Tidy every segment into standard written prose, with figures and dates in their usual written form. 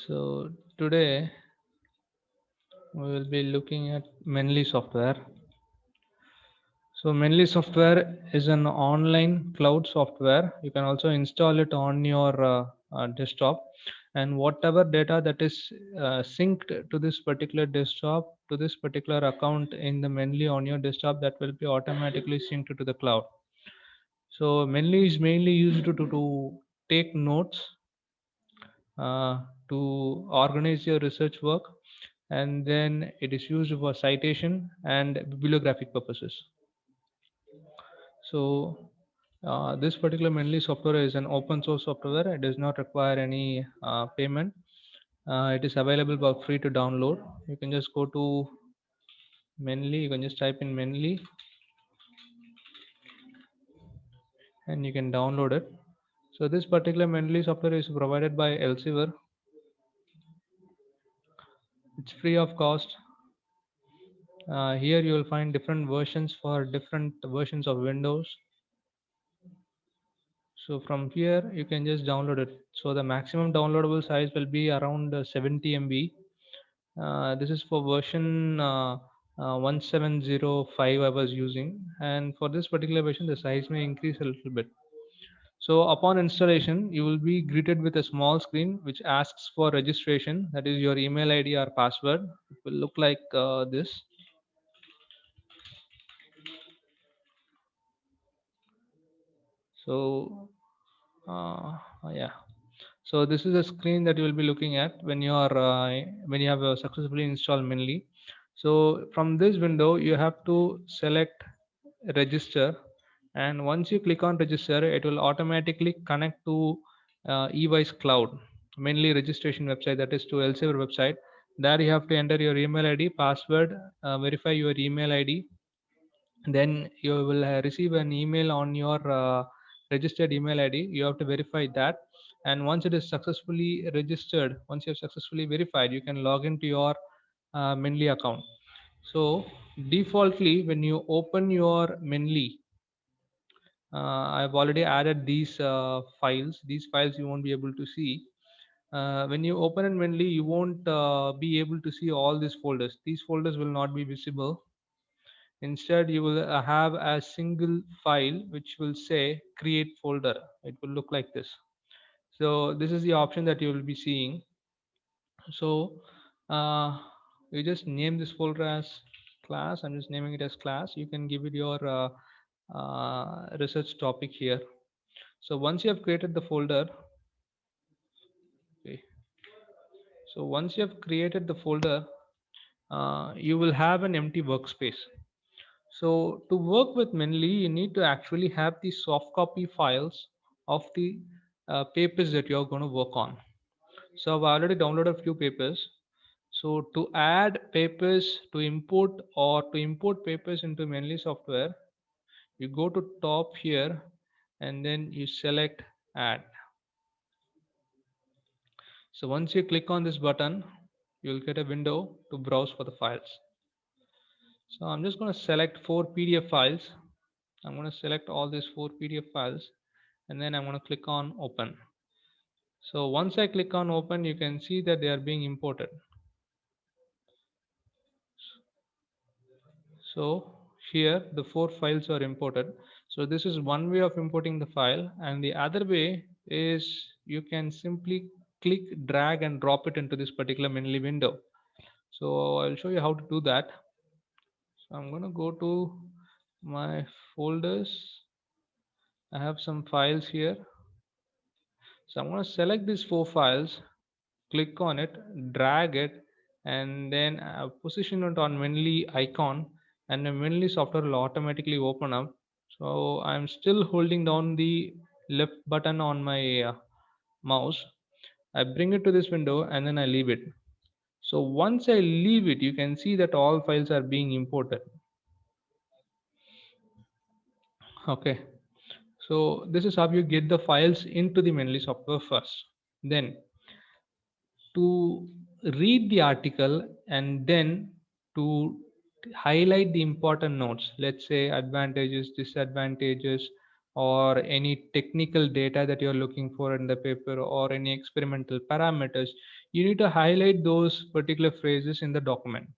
So today we will be looking at Mendeley software. So Mendeley software is an online cloud software. You can also install it on your desktop, and whatever data that is synced to this particular desktop, to this particular account in the Mendeley on your desktop, that will be automatically synced to the cloud. So Mendeley is mainly used to take notes, uh, to organize your research work, and then it is used for citation and bibliographic purposes. So this particular Mendeley software is an open source software. It does not require any payment. It is available for free to download. You can just go to Mendeley. You can just type in Mendeley and you can download it. So this particular Mendeley software is provided by Elsevier. It's free of cost. Here you will find different versions for different versions of Windows. So from here you can just download it. So the maximum downloadable size will be around 70 MB. This is for version 1705 I was using, and for this particular version the size may increase a little bit. So upon installation you will be greeted with a small screen which asks for registration, that is your email ID or password. It will look like this. So yeah, so this is a screen that you will be looking at when you are when you have successfully installed Mendeley. So from this window you have to select register, and once you click on register it will automatically connect to eWise cloud, mainly registration website, that is to Elsevier website. There you have to enter your email ID, password, verify your email ID. Then you will receive an email on your registered email ID. You have to verify that, and once it is successfully registered, once you have successfully verified, you can log into your Mendeley account. So defaultly when you open your Mendeley, I've already added these files. These files you won't be able to see. When you open it Mendeley, you won't be able to see all these folders. These folders will not be visible. Instead, you will have a single file which will say create folder. It will look like this. So this is the option that you will be seeing. So you just name this folder as class. I'm just naming it as class. You can give it your research topic here. So once you have created the folder, okay, so once you have created the folder, you will have an empty workspace. So to work with Mendeley, you need to actually have the soft copy files of the papers that you're going to work on. So I've already downloaded a few papers. So to add papers to import, or to import papers into Mendeley software, you go to top here and then you select add. So once you click on this button, you'll get a window to browse for the files. So I'm just going to select 4 PDF files. I'm going to select all these 4 PDF files and then I'm going to click on open. So once I click on open, you can see that they are being imported. So here the 4 files are imported. So this is one way of importing the file, and the other way is you can simply click, drag and drop it into this particular Mendeley window. So I'll show you how to do that. So I'm going to go to my folders. I have some files here. So I'm going to select these 4 files, click on it, drag it, and then position it on Mendeley icon, and the Mendeley software will automatically open up. So I'm still holding down the left button on my mouse. I bring it to this window and then I leave it. So once I leave it, you can see that all files are being imported. Okay. So this is how you get the files into the Mendeley software first. Then to read the article and then to highlight the important notes, let's say advantages, disadvantages, or any technical data that you're looking for in the paper or any experimental parameters, you need to highlight those particular phrases in the document.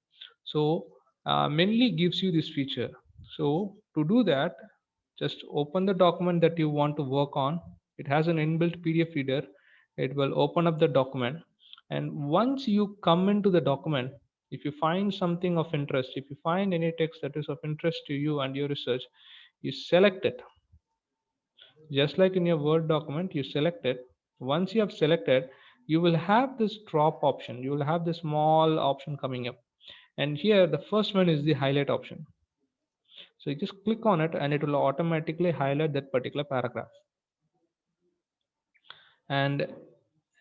So Mendeley gives you this feature. So to do that, just open the document that you want to work on. It has an inbuilt PDF reader. It will open up the document, and once you come into the document, if you find something of interest, if you find any text that is of interest to you and your research, you select it. Just like in your Word document, you select it. Once you have selected, you will have this drop option. You will have this small option coming up, and here the first one is the highlight option. So you just click on it and it will automatically highlight that particular paragraph. And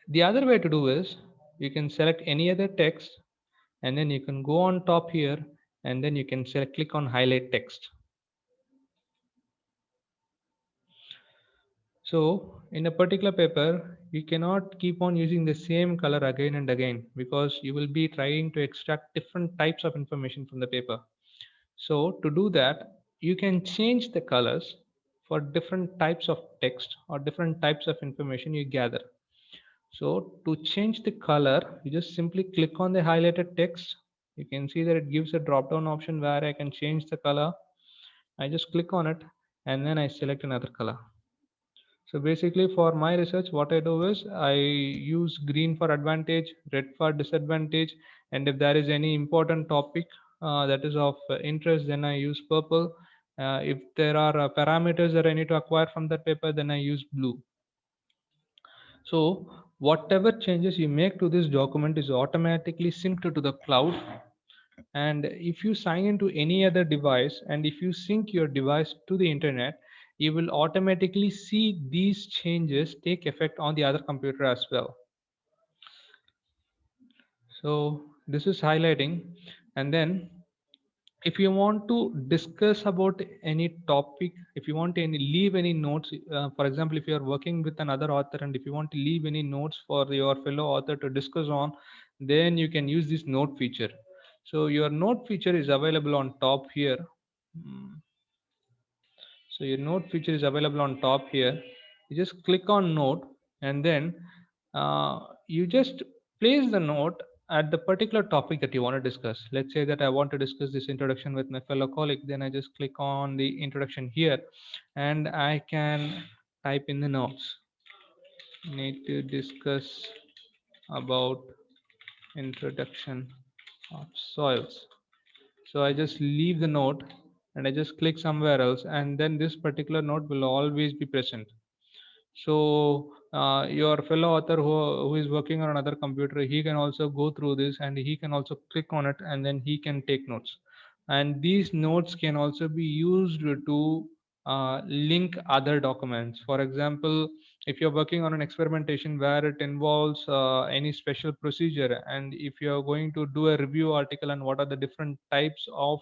the other way to do is, you can select any other text, and then you can go on top here, and then you can select, click on highlight text. So in a particular paper, you cannot keep on using the same color again and again, because you will be trying to extract different types of information from the paper. So to do that, you can change the colors for different types of text or different types of information you gather. So to change the color, you just simply click on the highlighted text. You can see that it gives a drop down option where I can change the color. I just click on it and then I select another color. So basically for my research, what I do is I use green for advantage, red for disadvantage, and if there is any important topic that is of interest, then I use purple. If there are parameters that I need to acquire from that paper, then I use blue. So whatever changes you make to this document is automatically synced to the cloud. And if you sign into any other device and if you sync your device to the internet, you will automatically see these changes take effect on the other computer as well. So this is highlighting. And then if you want to discuss about any topic, if you want to leave any notes, for example, if you are working with another author and if you want to leave any notes for your fellow author to discuss on, then you can use this note feature. So your note feature is available on top here. So your note feature is available on top here. You just click on note, and then you just place the note at the particular topic that you want to discuss. Let's say that I want to discuss this introduction with my fellow colleague, then I just click on the introduction here, and I can type in the notes. Need to discuss about introduction of soils. So I just leave the note and I just click somewhere else, and then this particular note will always be present. So your fellow author who is working on another computer, he can also go through this and he can also click on it and then he can take notes. And these notes can also be used to link other documents. For example, if you're working on an experimentation where it involves any special procedure, and if you're going to do a review article and what are the different types of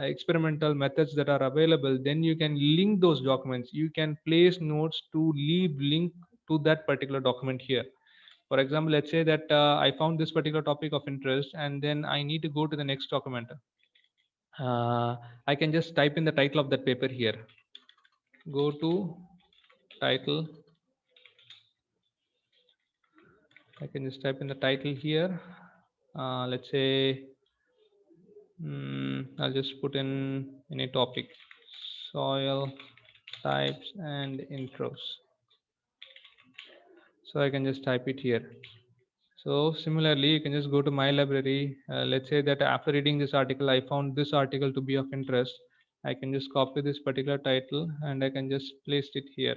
experimental methods that are available, then you can link those documents. You can place notes to leave link to that particular document here. For example, let's say that I found this particular topic of interest and then I need to go to the next document. I can just type in the title of that paper here. Go to title. I can just type in the title here. Let's say I'll just put in any topic: soil types and intros. So I can just type it here. So similarly, you can just go to my library. Let's say that after reading this article, I found this article to be of interest. I can just copy this particular title and I can just place it here.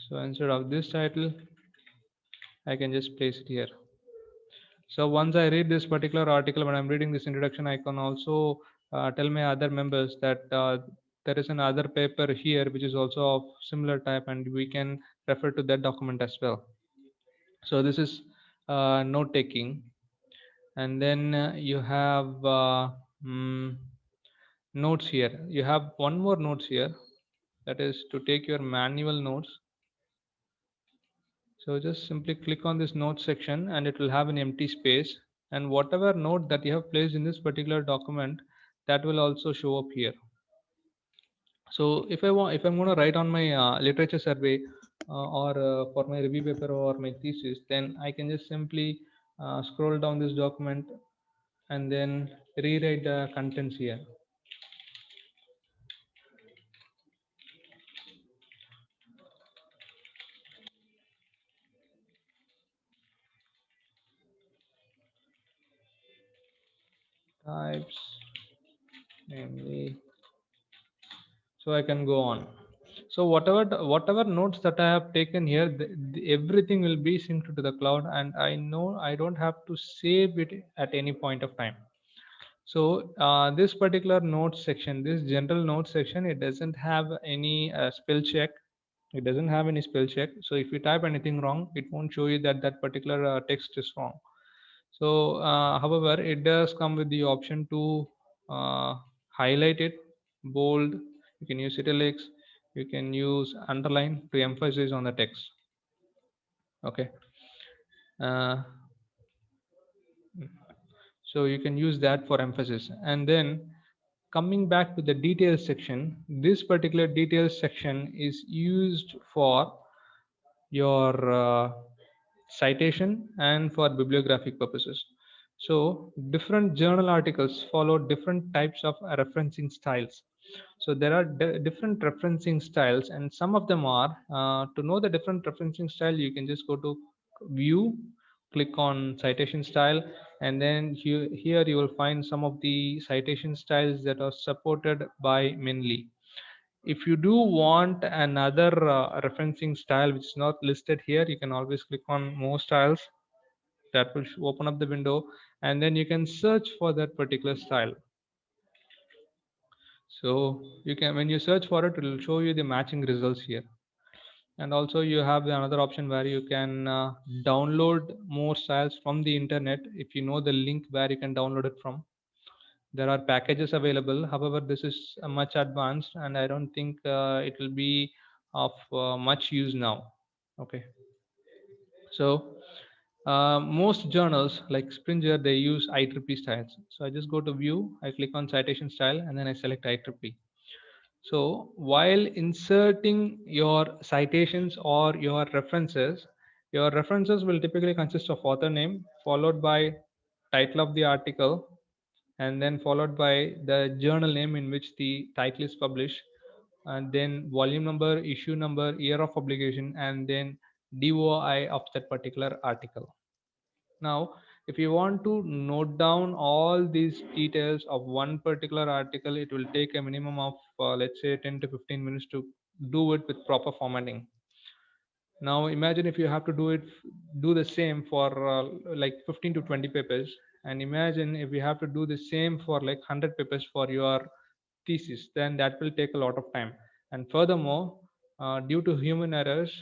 So instead of this title, I can just place it here. So once I read this particular article, when I'm reading this introduction, I can also tell my other members that there is another paper here which is also of similar type, and we can refer to that document as well. So this is note taking. And then you have notes here. You have one more notes here, that is to take your manual notes. So just simply click on this notes section and it will have an empty space, and whatever note that you have placed in this particular document, that will also show up here. So if I'm going to write on my literature survey, or for my review paper or my thesis, then I can just simply scroll down this document and then rewrite the contents here. Types, namely, so I can go on. So whatever notes that I have taken here, everything will be synced to the cloud, and I know I don't have to save it at any point of time. So this particular notes section, this general notes section, it doesn't have any spell check. It doesn't have any spell check. So if you type anything wrong, it won't show you that that particular text is wrong. So however, it does come with the option to highlight it, bold. You can use italics. You can use underline to emphasize on the text. Okay. Uh, so you can use that for emphasis. And then coming back to the details section, this particular details section is used for your citation and for bibliographic purposes. So different journal articles follow different types of referencing styles. So there are different referencing styles, and some of them are to know the different referencing style, you can just go to view, click on citation style, and then here you will find some of the citation styles that are supported by Mendeley. If you do want another referencing style which is not listed here, you can always click on more styles. That will open up the window, and then you can search for that particular style. So you can, when you search for it, it will show you the matching results here. And also you have another option where you can download more styles from the internet if you know the link where you can download it from. There are packages available. However, this is much advanced, and I don't think it will be of much use now. Okay. So most journals like Springer, they use IEEE styles. So I just go to view, I click on citation style, and then I select IEEE. So while inserting your citations or your references will typically consist of author name followed by title of the article, and then followed by the journal name in which the title is published, and then volume number, issue number, year of publication, and then DOI of that particular article. Now, if you want to note down all these details of one particular article, it will take a minimum of let's say 10 to 15 minutes to do it with proper formatting. Now imagine if you have to do the same for like 15 to 20 papers, and imagine if you have to do the same for like 100 papers for your thesis, then that will take a lot of time. And furthermore, due to human errors,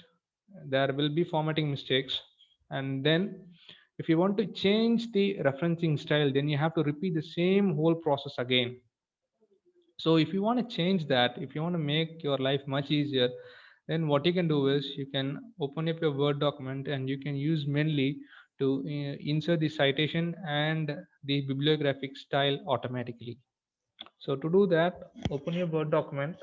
there will be formatting mistakes. And then if you want to change the referencing style, then you have to repeat the same whole process again. So if you want to change that, if you want to make your life much easier, then what you can do is you can open up your Word document and you can use Mendeley to insert the citation and the bibliographic style automatically. So to do that, open your Word document.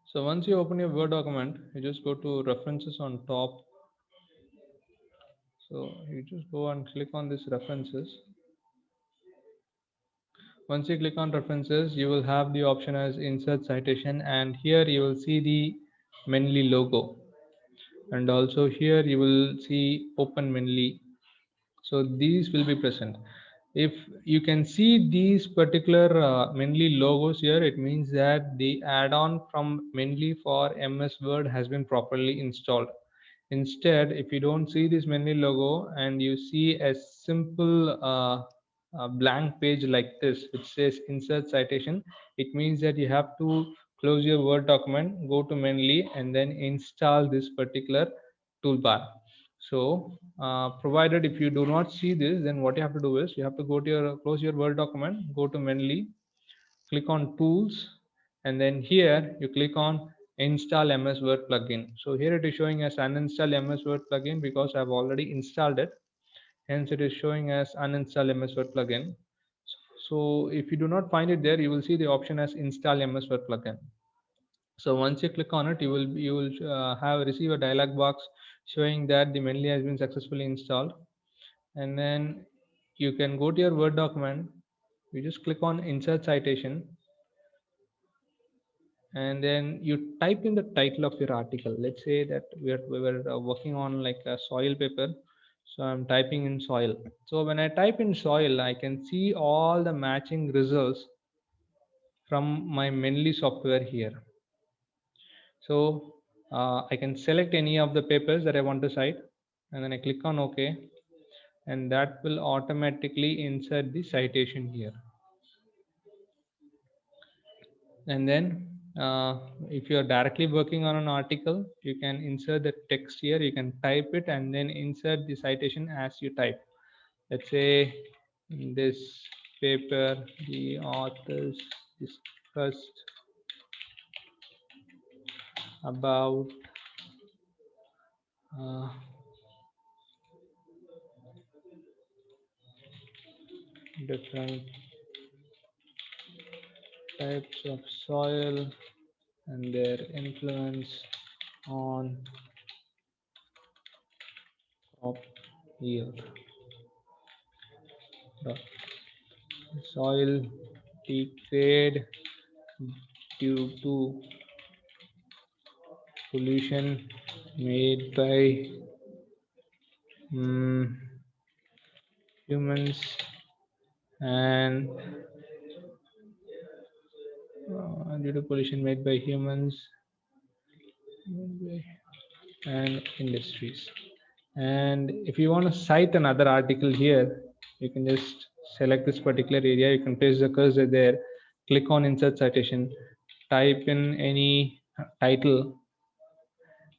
So once you open your Word document, you just go to references on top. So you just go and click on this references. Once you click on references, you will have the option as insert citation, and here you will see the Mendeley logo, and also here you will see open Mendeley. So these will be present. If you can see these particular Mendeley logos here, it means that the add-on from Mendeley for MS Word has been properly installed. Instead, if you don't see this Mendeley logo and you see a simple blank page like this which says insert citation, it means that you have to close your Word document, go to Mendeley, and then install this particular toolbar. So provided if you do not see this, then what you have to do is you have to go to your close your Word document, go to Mendeley, click on tools, and then here you click on install MS Word plugin. So here it is showing as uninstall MS Word plugin because I've already installed it, hence it is showing as uninstall MS Word plugin. So if you do not find it there, you will see the option as install MS Word plugin. So once you click on it, you will have receive a dialog box showing that the Mendeley has been successfully installed, and then you can go to your Word document, you just click on insert citation, and then you type in the title of your article. Let's say that we were working on like a soil paper, so I'm typing in soil. So when I type in soil, I can see all the matching results from my Mendeley software here. So I can select any of the papers that I want to cite, and then I click on OK, and that will automatically insert the citation here. And then if you are directly working on an article, you can insert the text here, you can type it and then insert the citation as you type. Let's say in this paper the authors discussed about uh, different types of soil and their influence on crop yield. The soil degrade due to pollution made by humans and due to pollution made by humans and industries. And if you want to cite another article here, you can just select this particular area, you can place the cursor there, click on insert citation, type in any title,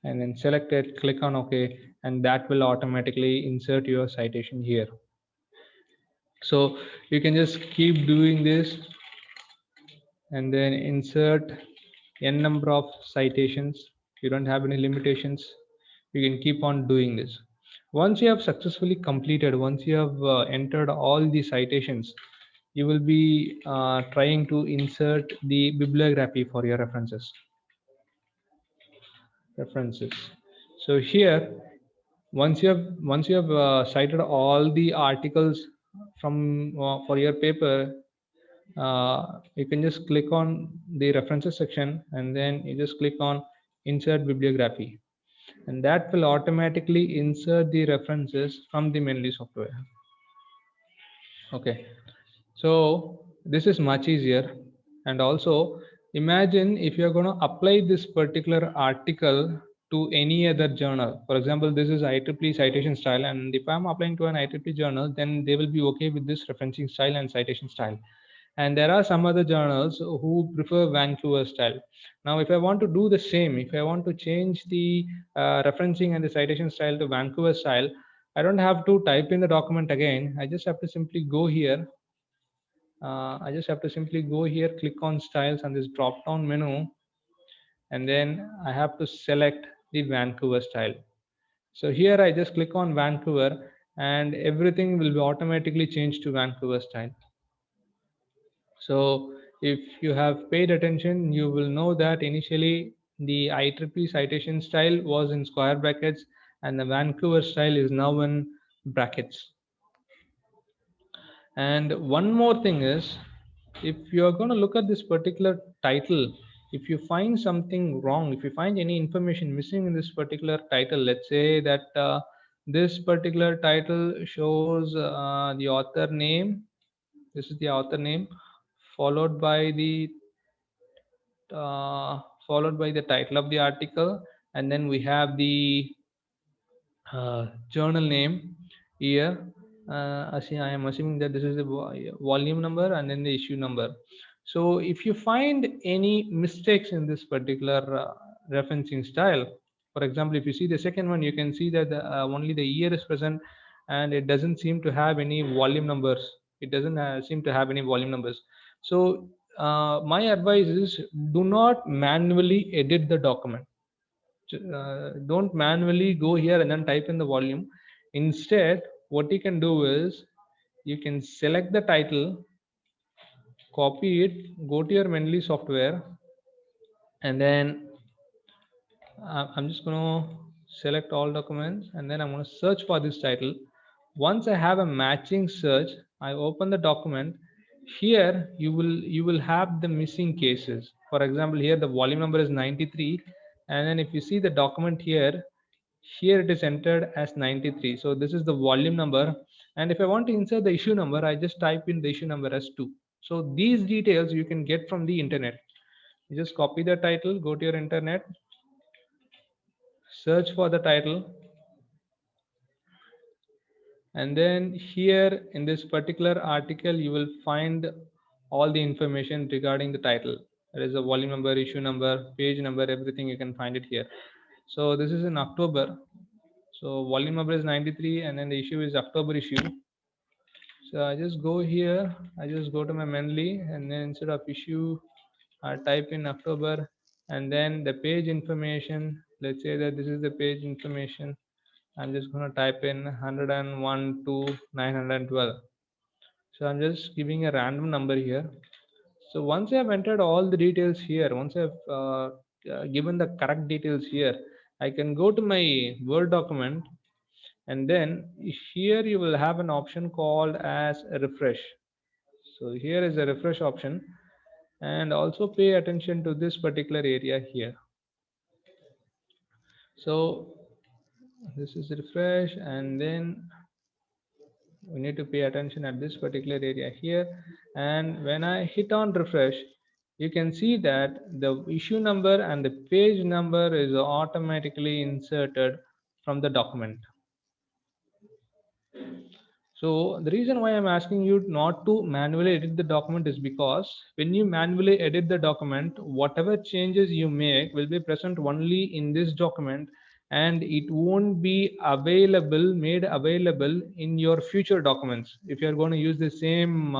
and then select it, click on OK, and that will automatically insert your citation here. So you can just keep doing this and then insert n number of citations. You don't have any limitations, you can keep on doing this. Once you have successfully completed, once you have entered all the citations, you will be trying to insert the bibliography for your references. So here, once you have cited all the articles from for your paper, you can just click on the references section and then you just click on insert bibliography, and that will automatically insert the references from the Mendeley software. Okay, so this is much easier. And also imagine if you're going to apply this particular article to any other journal. For example, this is IEEE citation style, and if I'm applying to an IEEE journal, then they will be okay with this referencing style and citation style. And there are some other journals who prefer Vancouver style. Now if I want to do the same, if I want to change the referencing and the citation style to Vancouver style, I don't have to type in the document again. I just have to simply go here. Click on styles on this drop down menu, and then I have to select the Vancouver style. So here I just click on Vancouver, and everything will be automatically changed to Vancouver style. So if you have paid attention, you will know that initially the IEEE citation style was in square brackets and the Vancouver style is now in brackets. And one more thing is, if you're going to look at this particular title, if you find something wrong, if you find any information missing in this particular title, let's say that this particular title shows the author name, this is the author name, followed by the title of the article, and then we have the journal name, year. I am assuming that this is the volume number and then the issue number. So if you find any mistakes in this particular referencing style, for example, if you see the second one, you can see that only the year is present and it doesn't seem to have any volume numbers. It doesn't seem to have any volume numbers. So my advice is, do not manually edit the document. Don't manually go here and then type in the volume. Instead, what you can do is, you can select the title, copy it, go to your Mendeley software, and then I'm just going to select all documents, and then I'm going to search for this title. Once I have a matching search, I open the document. Here you will have the missing cases. For example, here the volume number is 93, and then if you see the document here it is entered as 93. So this is the volume number, and if I want to insert the issue number, I just type in the issue number as 2. So these details you can get from the internet. You just copy the title, go to your internet, search for the title, and then here in this particular article you will find all the information regarding the title. There is a volume number, issue number, page number, everything you can find it here. So this is in October, so volume number is 93 and then the issue is October issue. So I just go here, I just go to my Mendeley, and then instead of issue I type in October, and then the page information, let's say that this is the page information. I'm just going to type in 101 to 912. So I'm just giving a random number here. So once I have entered all the details here, once I've given the correct details here, I can go to my Word document, and then here you will have an option called as refresh. So here is a refresh option, and also pay attention to this particular area here. So this is refresh, and then we need to pay attention at this particular area here. And when I hit on refresh, you can see that the issue number and the page number is automatically inserted from the document. So the reason why I'm asking you not to manually edit the document is because when you manually edit the document, whatever changes you make will be present only in this document, and it won't be made available in your future documents. If you're going to use the same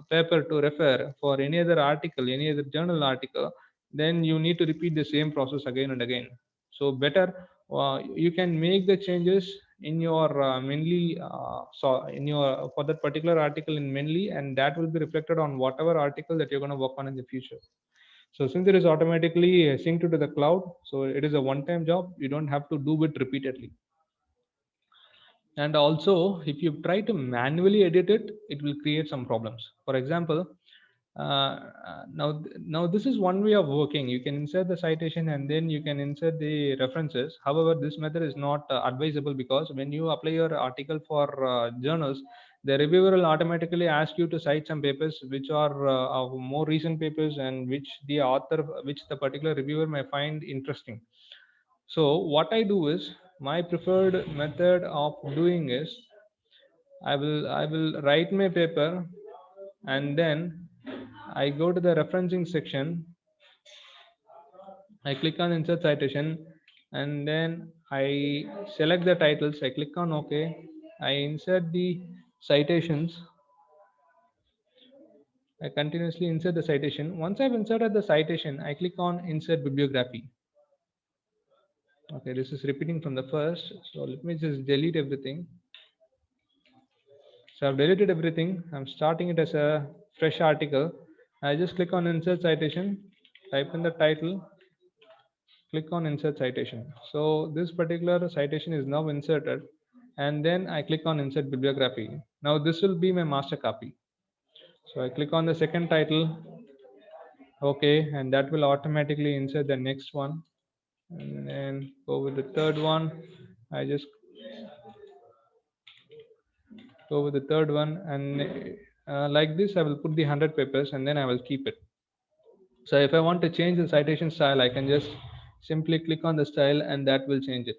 paper to refer for any other article, any other journal article, then you need to repeat the same process again and again. So better you can make the changes in your Mendeley, so in your for that particular article in Mendeley, and that will be reflected on whatever article that you're going to work on in the future. So since it is automatically synced to the cloud, so it is a one-time job. You don't have to do it repeatedly. And also, if you try to manually edit it, it will create some problems. For example, now this is one way of working. You can insert the citation and then you can insert the references. However, this method is not advisable, because when you apply your article for journals, the reviewer will automatically ask you to cite some papers which are of more recent papers, and which the particular reviewer may find interesting. So what I do is, my preferred method of doing is, I will write my paper, and then I go to the referencing section. I click on insert citation, and then I select the titles. I click on OK. I insert the citations. I continuously insert the citation. Once I've inserted the citation, I click on insert bibliography. Okay, this is repeating from the first. So let me just delete everything. So I've deleted everything. I'm starting it as a fresh article. I just click on insert citation, type in the title, click on insert citation. So this particular citation is now inserted, and then I click on insert bibliography. Now this will be my master copy. So I click on the second title, okay, and that will automatically insert the next one, and then go with the third one. I just go with the third one, and like this I will put the 100 papers, and then I will keep it. So if I want to change the citation style, I can just simply click on the style and that will change it.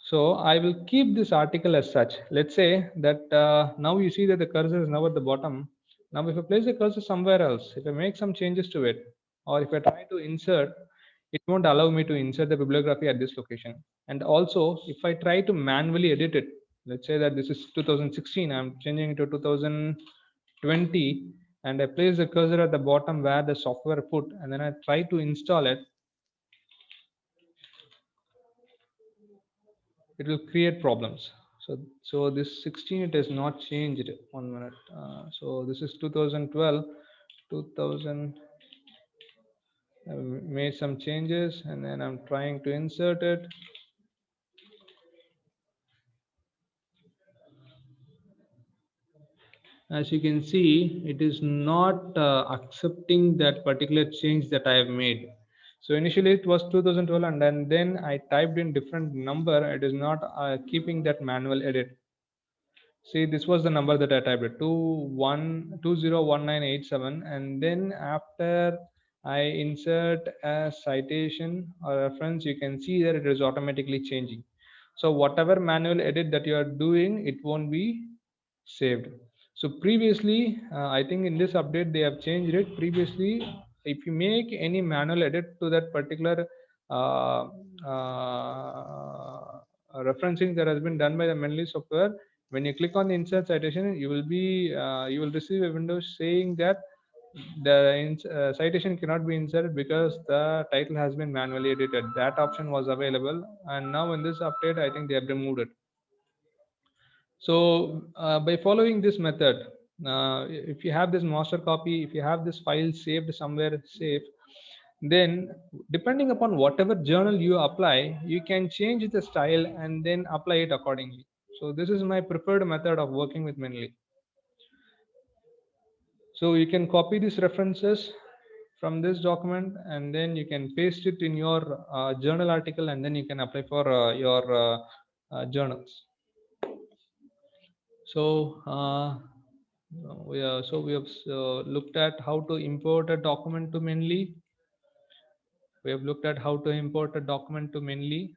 So I will keep this article as such. Let's say that now you see that the cursor is now at the bottom. Now if I place the cursor somewhere else, if I make some changes to it, or if I try to insert, it won't allow me to insert the bibliography at this location. And also if I try to manually edit it, let's say that this is 2016, I'm changing it to 2020, and I place the cursor at the bottom where the software put, and then I try to install it, it will create problems. So this 16, it has not changed. 1 minute. So this is 2012, 2000. I made some changes and then I'm trying to insert it. As you can see, it is not accepting that particular change that I have made. So initially it was 2012, and then I typed in different number. It is not keeping that manual edit. See, this was the number that I typed it, 201987, and then after I insert a citation or reference, you can see that it is automatically changing. So whatever manual edit that you are doing, it won't be saved. So previously, I think in this update they have changed it. Previously, if you make any manual edit to that particular uh, referencing that has been done by the Mendeley software, when you click on the insert citation, you will receive a window saying that the citation cannot be inserted because the title has been manually edited. That option was available, and now in this update I think they have removed it. So by following this method, if you have this master copy, if you have this file saved somewhere safe, then depending upon whatever journal you apply, you can change the style and then apply it accordingly. So this is my preferred method of working with Mendeley. So you can copy these references from this document and then you can paste it in your journal article, and then you can apply for your journals. So we have looked at how to import a document to Mendeley. We have looked at how to import a document to Mendeley.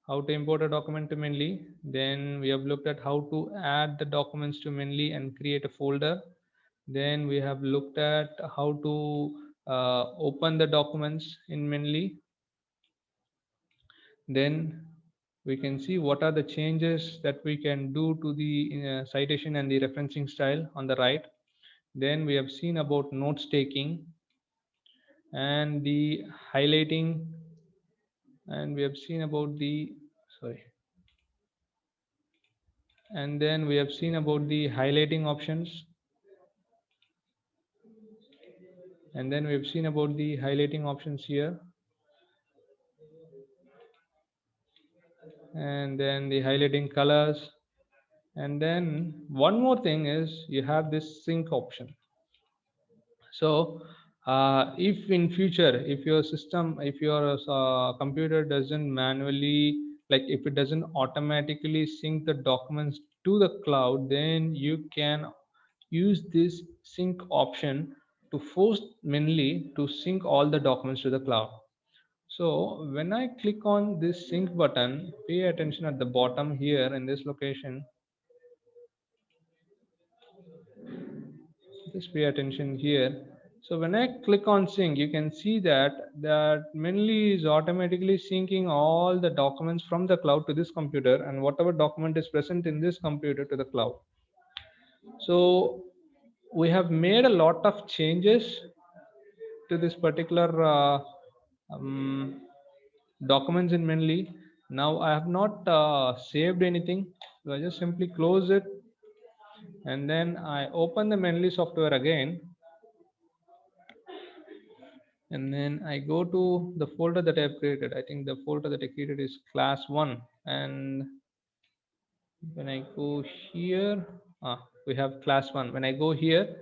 How to import a document to Mendeley. Then we have looked at how to add the documents to Mendeley and create a folder. Then we have looked at how to open the documents in Mendeley. Then we can see what are the changes that we can do to the citation and the referencing style on the right. Then we have seen about notes taking and the highlighting, and we have seen about the and then we have seen about the highlighting options, and then we have seen about the highlighting options here, and then the highlighting colors. And then one more thing is you have this sync option. So if in future, if your system, if your computer doesn't manually, like if it doesn't automatically sync the documents to the cloud, then you can use this sync option to force Mendeley to sync all the documents to the cloud. So when I click on this sync button, pay attention at the bottom here in this location. Just pay attention here. So when I click on sync, you can see that Mendeley is automatically syncing all the documents from the cloud to this computer, and whatever document is present in this computer to the cloud. So we have made a lot of changes to this particular documents in Mendeley. Now I have not saved anything, so I just simply close it, and then I open the Mendeley software again, and then I go to the folder that I've created. I think the folder that I created is class 1, and when I go here, we have class 1. When I go here,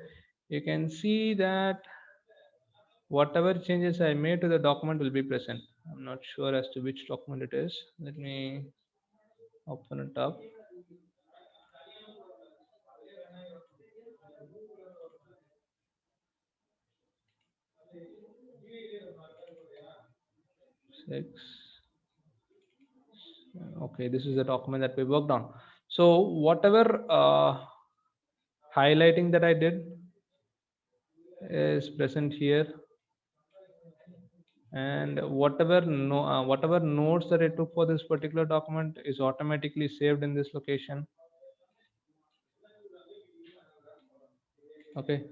you can see that whatever changes I made to the document will be present. I'm not sure as to which document it is. Let me open it up. 6. Okay, this is the document that we worked on. So whatever highlighting that I did is present here, and whatever notes that I took for this particular document is automatically saved in this location. Okay,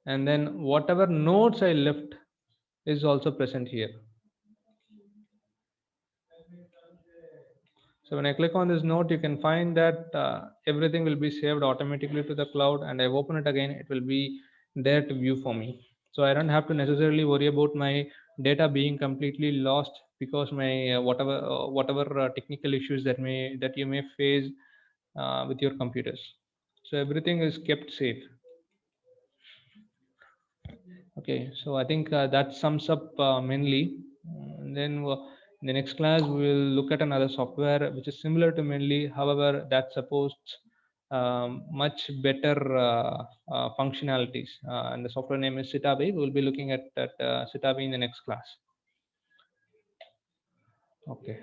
and then whatever notes I left is also present here. So when I click on this note, you can find that everything will be saved automatically to the cloud, and I open it again, it will be there to view for me. So I don't have to necessarily worry about my data being completely lost because my whatever technical issues that you may face with your computers. So everything is kept safe. Okay, so I think that sums up mainly. And then in the next class, we will look at another software which is similar to Mendeley. However, that supports much better functionalities. And the software name is Citabe. We will be looking at that Citabe in the next class. Okay.